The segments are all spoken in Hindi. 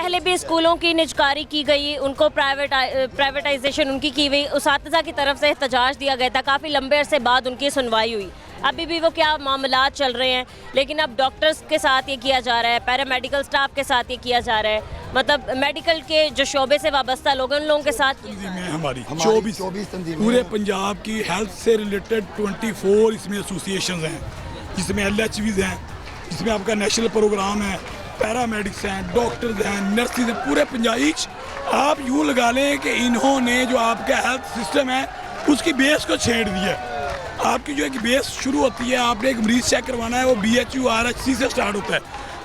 पहले भी स्कूलों की निजकारी की गई, उनको प्राइवेटाइजेशन उनकी की गई, उसातिज़ा की तरफ से एहतजाज दिया गया था, काफ़ी लंबे अरसे बाद उनकी सुनवाई हुई। अभी भी वो क्या मामलात चल रहे हैं, लेकिन अब डॉक्टर्स के साथ ये किया जा रहा है, पैरामेडिकल स्टाफ के साथ ये किया जा रहा है, मतलब मेडिकल के जो शोबे से वाबस्ता लोग हैं उन लोगों के साथ। तंजीमें हमारी 24 पूरे पंजाब की हेल्थ से रिलेटेड 24 इसमें एसोसिएशंस हैं, जिसमें LHVs हैं, जिसमें आपका नेशनल प्रोग्राम है, पैरामेडिक्स हैं, डॉक्टर्स हैं, नर्सिस हैं, पूरे पंजाब। आप यूँ लगा लें कि इन्होंने जो आपका हेल्थ सिस्टम है उसकी बेस को छेड़ दिया है। आपकी जो एक बेस शुरू होती है, आपने एक मरीज चेक करवाना है, वो BHU RHC से स्टार्ट होता है।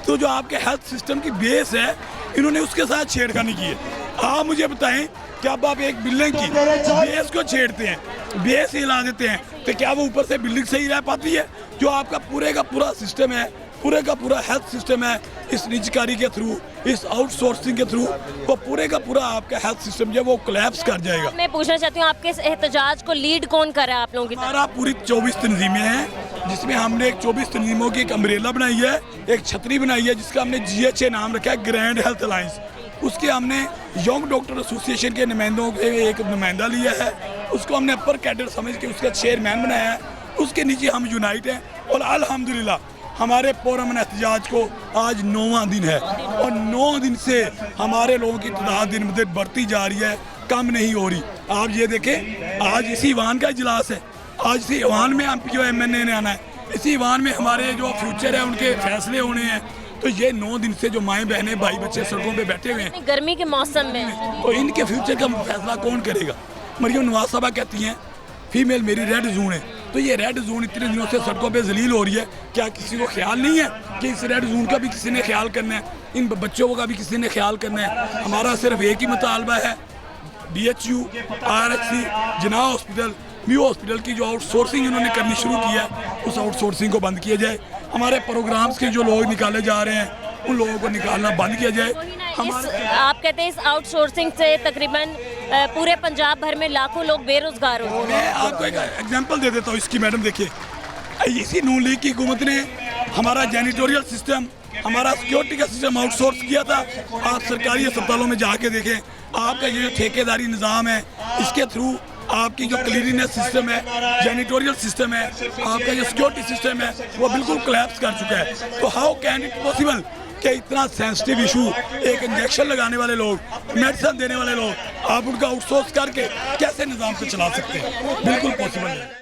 तो जो आपके हेल्थ सिस्टम की बेस है, इन्होंने उसके साथ छेड़खानी की है। आप मुझे बताएं कि अब आप एक बिल्डिंग की बेस को छेड़ते हैं, बेस हिला देते हैं, तो क्या वो ऊपर से बिल्डिंग सही रह पाती है? जो आपका पूरे का पूरा सिस्टम है, पूरे का पूरा हेल्थ सिस्टम है, इस निजकारी के थ्रू, इस आउटसोर्सिंग के थ्रू, वो पूरे का पूरा आपका हेल्थ सिस्टम जो है वो कोलैप्स कर जाएगा। मैं पूछना चाहती हूँ, आपके इस एहतजाज को लीड कौन कर रहा है आप लोगों की तरफ? हमारा पूरी 24 तंजीमें हैं, जिसमें हमने एक 24 तंजीमों की एक अम्ब्रेला बनाई है, एक छतरी बनाई है, जिसका हमने GHA नाम रखा है, ग्रैंड हेल्थ अलायंस। उसके हमने यंग डॉक्टर एसोसिएशन के नुमाइंदों के एक नुमाइंदा लिया है, उसको हमने अपर कैडर समझ के उसका चेयरमैन बनाया है। उसके नीचे हम यूनाइट हैं और अल्हम्दुलिल्लाह हमारे पुरअमन एहतजाज को आज 9वां दिन है और 9 दिन से हमारे लोगों की तादाद दिन ब दिन बढ़ती जा रही है, कम नहीं हो रही। आप ये देखें, आज इसी ईवान का इजलास है, आज इसी ईवान में MPO MNA ने आना है, इसी ईवान में हमारे जो फ्यूचर है उनके फैसले होने हैं। तो ये 9 दिन से जो माएँ बहनें भाई बच्चे सड़कों पे बैठे हुए हैं गर्मी के मौसम में, तो इनके फ्यूचर का फैसला कौन करेगा? मरियम नवाज साहबा कहती हैं फीमेल मेरी रेड जोन है, तो ये रेड जोन इतने दिनों से सड़कों पे जलील हो रही है, क्या किसी को ख्याल नहीं है कि इस रेड जोन का भी किसी ने ख्याल करना है, इन बच्चों का भी किसी ने ख्याल करना है? हमारा सिर्फ एक ही मुतालबा है, BHU RHC जिना हॉस्पिटल, म्यू हॉस्पिटल की जो आउटसोर्सिंग इन्होंने करनी शुरू की है, उस आउटसोर्सिंग को बंद किया जाए। हमारे प्रोग्राम्स के जो लोग निकाले जा रहे हैं उन लोगों को निकालना बंद किया जाए। आप कहते हैं इस आउटसोर्सिंग से तकरीबन पूरे पंजाब भर में लाखों लोग बेरोजगार हो। मैं आपको एक एग्जांपल दे देता हूँ इसकी। मैडम देखिए, इसी नून लीग की हुकूमत ने हमारा जैनिटोरियल सिस्टम, हमारा सिक्योरिटी का सिस्टम आउटसोर्स किया था। आप सरकारी अस्पतालों में जाके देखें, आपका ये जो ठेकेदारी निज़ाम है, इसके थ्रू आपकी जो क्लीनिनेस सिस्टम है, जैनिटोरियल सिस्टम है, आपका जो सिक्योरिटी सिस्टम है, वो बिल्कुल कोलैप्स कर चुका है। तो हाउ कैन इट पॉसिबल कि इतना सेंसिटिव इशू, एक इंजेक्शन लगाने वाले लोग, मेडिसिन देने वाले लोग, आप उनका आउटसोर्स करके कैसे निज़ाम को चला सकते हैं? बिल्कुल पॉसिबल है।